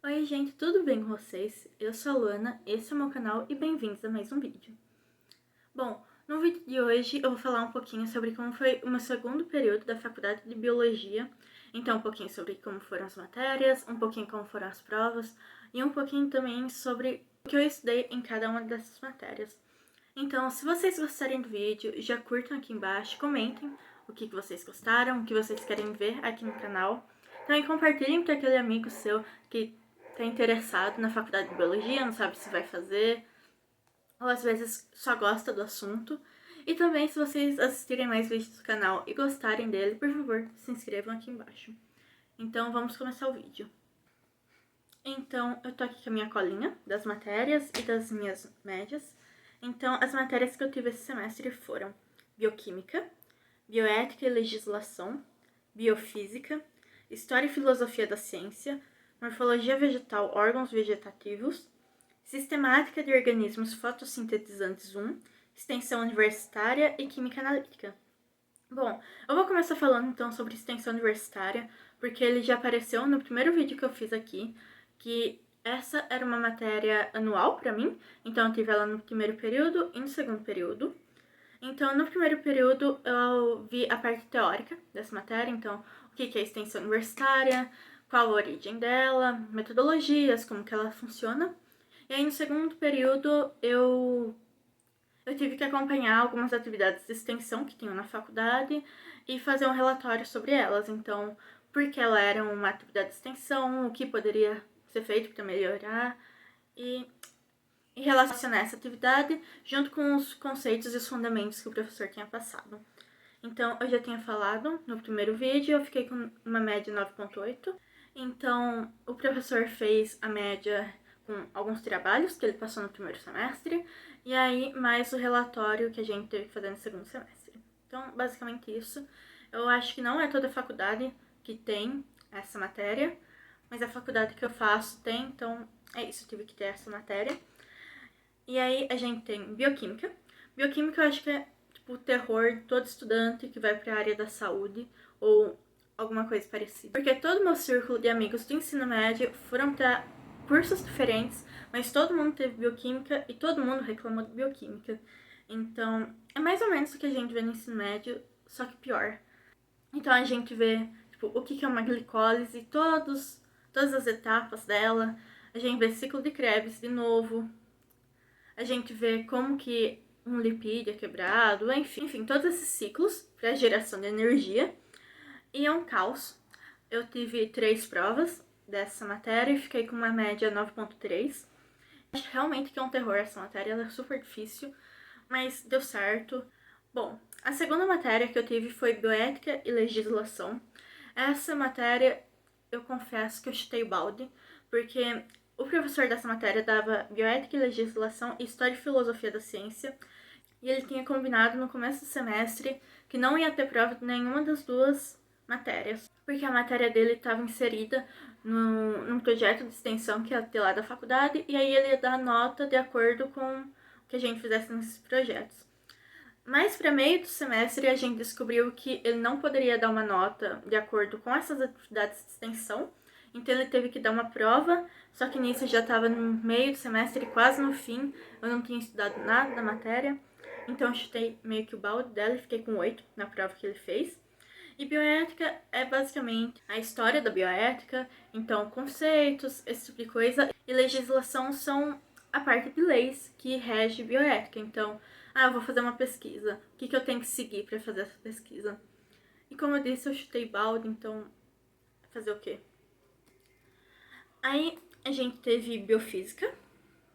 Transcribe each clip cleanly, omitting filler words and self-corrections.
Oi gente, tudo bem com vocês? Eu sou a Luana, esse é o meu canal e bem-vindos a mais um vídeo. Bom, no vídeo de hoje eu vou falar um pouquinho sobre como foi o meu segundo período da faculdade de Biologia. Então um pouquinho sobre como foram as matérias, um pouquinho como foram as provas e um pouquinho também sobre o que eu estudei em cada uma dessas matérias. Então, se vocês gostarem do vídeo, já curtam aqui embaixo, comentem o que vocês gostaram, o que vocês querem ver aqui no canal. Também compartilhem para aquele amigo seu que está interessado na faculdade de Biologia, não sabe se vai fazer, ou às vezes só gosta do assunto. E também, se vocês assistirem mais vídeos do canal e gostarem dele, por favor, se inscrevam aqui embaixo. Então, vamos começar o vídeo. Então, eu tô aqui com a minha colinha das matérias e das minhas médias. Então, as matérias que eu tive esse semestre foram Bioquímica, Bioética e Legislação, Biofísica, História e Filosofia da Ciência, Morfologia Vegetal, Órgãos Vegetativos, Sistemática de Organismos Fotossintetizantes 1, Extensão Universitária e Química Analítica. Bom, eu vou começar falando então sobre extensão universitária, porque ele já apareceu no primeiro vídeo que eu fiz aqui, que essa era uma matéria anual para mim, então eu tive ela no primeiro período e no segundo período. Então, no primeiro período, eu vi a parte teórica dessa matéria, então, o que é extensão universitária, qual a origem dela, metodologias, como que ela funciona. E aí, no segundo período, eu tive que acompanhar algumas atividades de extensão que tinham na faculdade e fazer um relatório sobre elas. Então, por que ela era uma atividade de extensão, o que poderia ser feito para melhorar e relacionar essa atividade junto com os conceitos e os fundamentos que o professor tinha passado. Então, eu já tinha falado no primeiro vídeo, eu fiquei com uma média 9,8. Então, o professor fez a média com alguns trabalhos que ele passou no primeiro semestre, e aí mais o relatório que a gente teve que fazer no segundo semestre. Então, basicamente isso. Eu acho que não é toda faculdade que tem essa matéria, mas a faculdade que eu faço tem, então é isso, eu tive que ter essa matéria. E aí a gente tem bioquímica. Bioquímica eu acho que é tipo o terror de todo estudante que vai para a área da saúde ou alguma coisa parecida. Porque todo o meu círculo de amigos do ensino médio foram para cursos diferentes, mas todo mundo teve bioquímica e todo mundo reclamou de bioquímica. Então, é mais ou menos o que a gente vê no ensino médio, só que pior. Então a gente vê tipo, o que é uma glicólise, todas as etapas dela. A gente vê ciclo de Krebs de novo. A gente vê como que um lipídio é quebrado, enfim, todos esses ciclos para a geração de energia. E é um caos. Eu tive 3 provas dessa matéria e fiquei com uma média 9,3. Acho realmente que é um terror essa matéria, ela é super difícil, mas deu certo. Bom, a segunda matéria que eu tive foi Bioética e Legislação. Essa matéria, eu confesso que eu chutei o balde, porque o professor dessa matéria dava Bioética e Legislação e História e Filosofia da Ciência, e ele tinha combinado no começo do semestre que não ia ter prova de nenhuma das duas matérias, porque a matéria dele estava inserida num projeto de extensão que ia ter lá da faculdade, e aí ele ia dar nota de acordo com o que a gente fizesse nesses projetos. Mas para meio do semestre a gente descobriu que ele não poderia dar uma nota de acordo com essas atividades de extensão, então ele teve que dar uma prova, só que nisso já estava no meio do semestre, quase no fim, eu não tinha estudado nada da matéria, então eu chutei meio que o balde dela e fiquei com 8 na prova que ele fez. E bioética é basicamente a história da bioética, então conceitos, esse tipo de coisa, e legislação são a parte de leis que rege bioética, então eu vou fazer uma pesquisa. O que eu tenho que seguir para fazer essa pesquisa? E como eu disse, eu chutei balde, então fazer o quê? Aí a gente teve biofísica.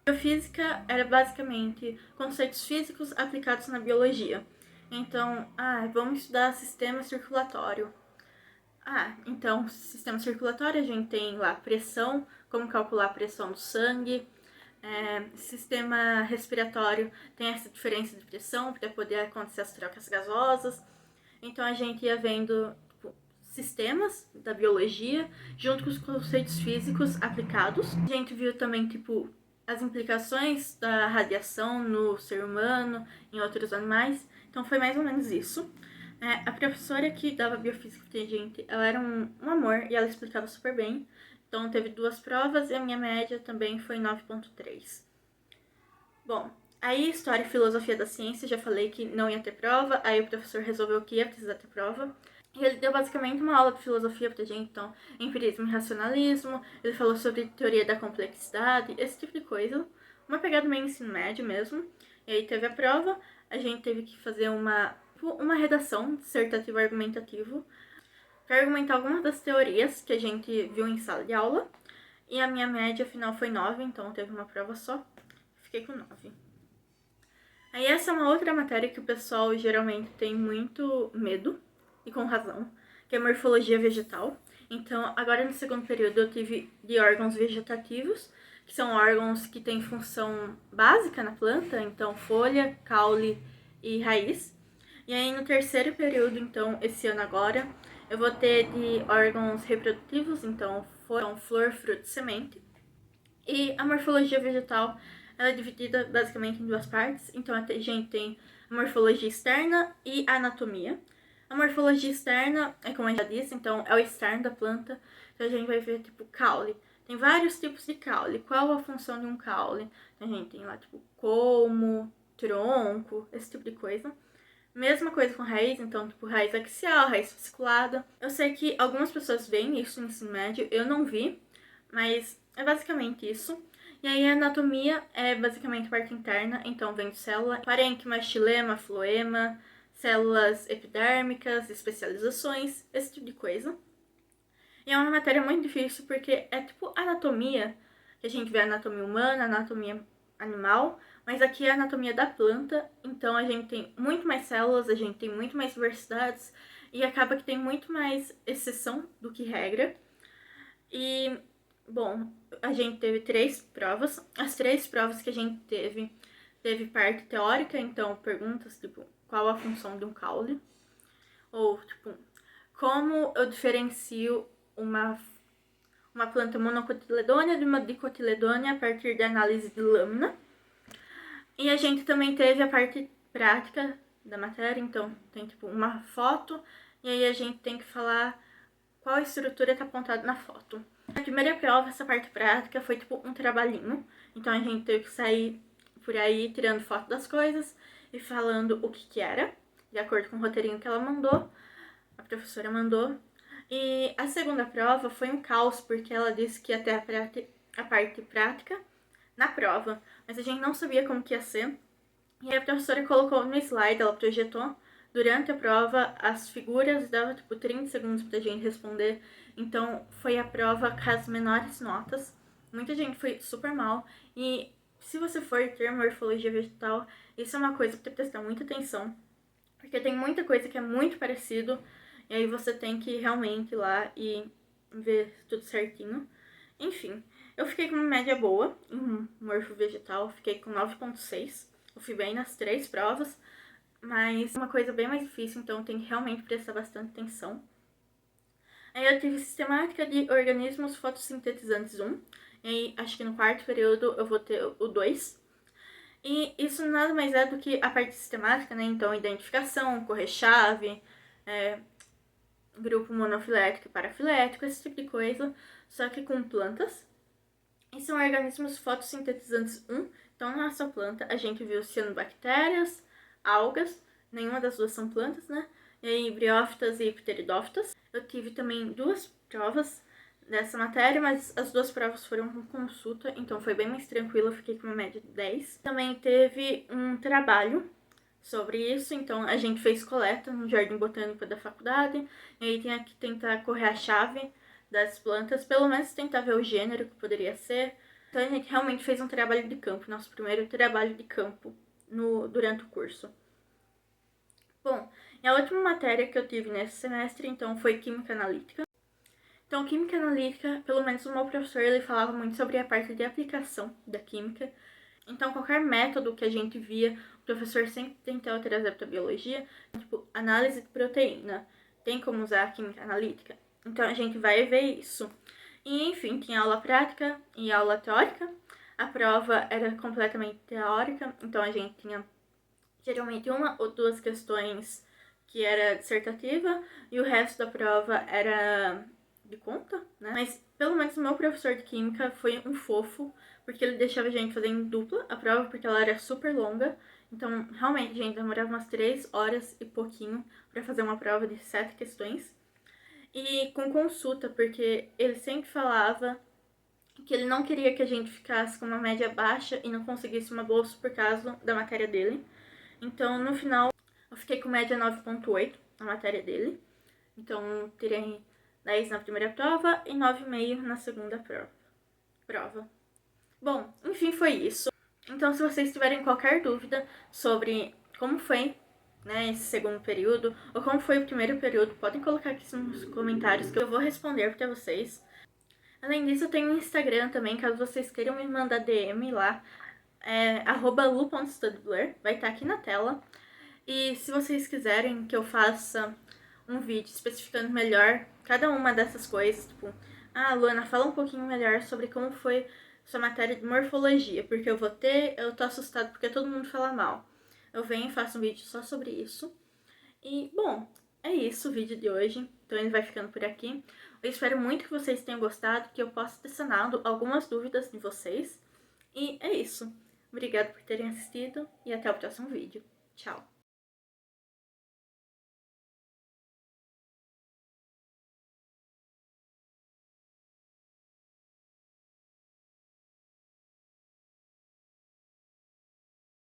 Biofísica era basicamente conceitos físicos aplicados na biologia. Então, vamos estudar sistema circulatório. Então, sistema circulatório a gente tem lá pressão, como calcular a pressão do sangue. Sistema respiratório tem essa diferença de pressão para poder acontecer as trocas gasosas. Então a gente ia vendo tipo, sistemas da biologia junto com os conceitos físicos aplicados. A gente viu também tipo as implicações da radiação no ser humano, em outros animais. Então foi mais ou menos isso. A professora que dava biofísica pra gente, ela era um amor e ela explicava super bem. Então teve 2 provas e a minha média também foi 9,3. Bom, aí História e Filosofia da Ciência, já falei que não ia ter prova, aí o professor resolveu que ia precisar ter prova. E ele deu basicamente uma aula de filosofia pra gente, então, empirismo e racionalismo, ele falou sobre teoria da complexidade, esse tipo de coisa. Uma pegada meio ensino médio mesmo. E aí teve a prova, a gente teve que fazer uma redação dissertativo argumentativo para argumentar algumas das teorias que a gente viu em sala de aula. E a minha média final foi 9, então teve uma prova só. Fiquei com 9. Aí essa é uma outra matéria que o pessoal geralmente tem muito medo, e com razão, que é morfologia vegetal. Então, agora no segundo período eu tive de órgãos vegetativos, que são órgãos que têm função básica na planta, então folha, caule e raiz. E aí no terceiro período, então, esse ano agora, eu vou ter de órgãos reprodutivos, então flor, fruto e semente. E a morfologia vegetal, ela é dividida basicamente em 2 partes. Então a gente tem a morfologia externa e a anatomia. A morfologia externa é como eu já disse, então é o externo da planta. Então a gente vai ver tipo caule. Tem vários tipos de caule. Qual a função de um caule? Então, a gente tem lá tipo colmo, tronco, esse tipo de coisa. Mesma coisa com raiz, então tipo raiz axial, raiz fasciculada. Eu sei que algumas pessoas veem isso no ensino médio, eu não vi, mas é basicamente isso. E aí a anatomia é basicamente a parte interna, então vem de célula, parênquima, xilema, floema, células epidérmicas, especializações, esse tipo de coisa. E é uma matéria muito difícil porque é tipo anatomia, que a gente vê a anatomia humana, a anatomia animal, mas aqui é a anatomia da planta, então a gente tem muito mais células, a gente tem muito mais diversidades e acaba que tem muito mais exceção do que regra. E, bom, a gente teve 3 provas. As 3 provas que a gente teve parte teórica, então perguntas tipo qual a função de um caule, ou tipo como eu diferencio uma planta monocotiledônea de uma dicotiledônea a partir da análise de lâmina. E a gente também teve a parte prática da matéria, então tem tipo uma foto e aí a gente tem que falar qual estrutura está apontada na foto. Na primeira prova, essa parte prática foi tipo um trabalhinho, então a gente teve que sair por aí tirando foto das coisas e falando o que era, de acordo com o roteirinho que ela mandou, a professora mandou. E a segunda prova foi um caos, porque ela disse que ia ter a parte prática na prova, mas a gente não sabia como que ia ser. E aí a professora colocou no slide, ela projetou durante a prova as figuras, dava tipo 30 segundos pra gente responder. Então foi a prova com as menores notas. Muita gente foi super mal. E se você for ter morfologia vegetal, isso é uma coisa pra prestar muita atenção, porque tem muita coisa que é muito parecido. E aí você tem que realmente ir lá e ver tudo certinho. Enfim, eu fiquei com uma média boa em morfo vegetal, fiquei com 9,6. Eu fui bem nas 3 provas, mas é uma coisa bem mais difícil, então tem que realmente prestar bastante atenção. Aí eu tive sistemática de organismos fotossintetizantes 1, e aí acho que no 4º período eu vou ter o 2. E isso nada mais é do que a parte sistemática, né? Então, identificação, correr-chave, grupo monofilético e parafilético, esse tipo de coisa, só que com plantas. E são organismos fotossintetizantes 1, então na nossa planta a gente viu cianobactérias, algas, nenhuma das duas são plantas, né? E aí briófitas e pteridófitas. Eu tive também 2 provas dessa matéria, mas as 2 provas foram com consulta, então foi bem mais tranquilo, eu fiquei com uma média de 10. Também teve um trabalho sobre isso, então a gente fez coleta no Jardim Botânico da faculdade, e aí tinha que tentar correr a chave das plantas, pelo menos tentar ver o gênero que poderia ser. Então a gente realmente fez um trabalho de campo, nosso primeiro trabalho de campo durante o curso. Bom, e a última matéria que eu tive nesse semestre, então, foi Química Analítica. Então, Química Analítica, pelo menos o meu professor, ele falava muito sobre a parte de aplicação da química. Então, qualquer método que a gente via, o professor sempre tentava trazer para a biologia, tipo, análise de proteína. Tem como usar a química analítica? Então, a gente vai ver isso. E, enfim, tinha aula prática e aula teórica. A prova era completamente teórica, então a gente tinha geralmente 1 ou 2 questões que era dissertativa e o resto da prova era de conta, né? Mas pelo menos o meu professor de Química foi um fofo, porque ele deixava a gente fazer em dupla a prova, porque ela era super longa. Então, realmente, gente, demorava umas 3 horas e pouquinho para fazer uma prova de 7 questões. E com consulta, porque ele sempre falava que ele não queria que a gente ficasse com uma média baixa e não conseguisse uma bolsa por causa da matéria dele. Então, no final, eu fiquei com média 9,8 na matéria dele. Então, tirei 10 na primeira prova e 9,5 na segunda prova. Bom, enfim, foi isso. Então, se vocês tiverem qualquer dúvida sobre como foi, né, esse segundo período, ou como foi o primeiro período, podem colocar aqui nos comentários que eu vou responder para vocês. Além disso, eu tenho um Instagram também, caso vocês queiram me mandar DM lá, @lu.studblur, vai estar aqui na tela. E se vocês quiserem que eu faça um vídeo especificando melhor cada uma dessas coisas, tipo, Luana, fala um pouquinho melhor sobre como foi sua matéria de morfologia, porque eu tô assustado porque todo mundo fala mal. Eu venho e faço um vídeo só sobre isso. E, bom, é isso o vídeo de hoje. Então ele vai ficando por aqui. Eu espero muito que vocês tenham gostado, que eu possa ter sanado algumas dúvidas de vocês. E é isso. Obrigada por terem assistido e até o próximo vídeo. Tchau!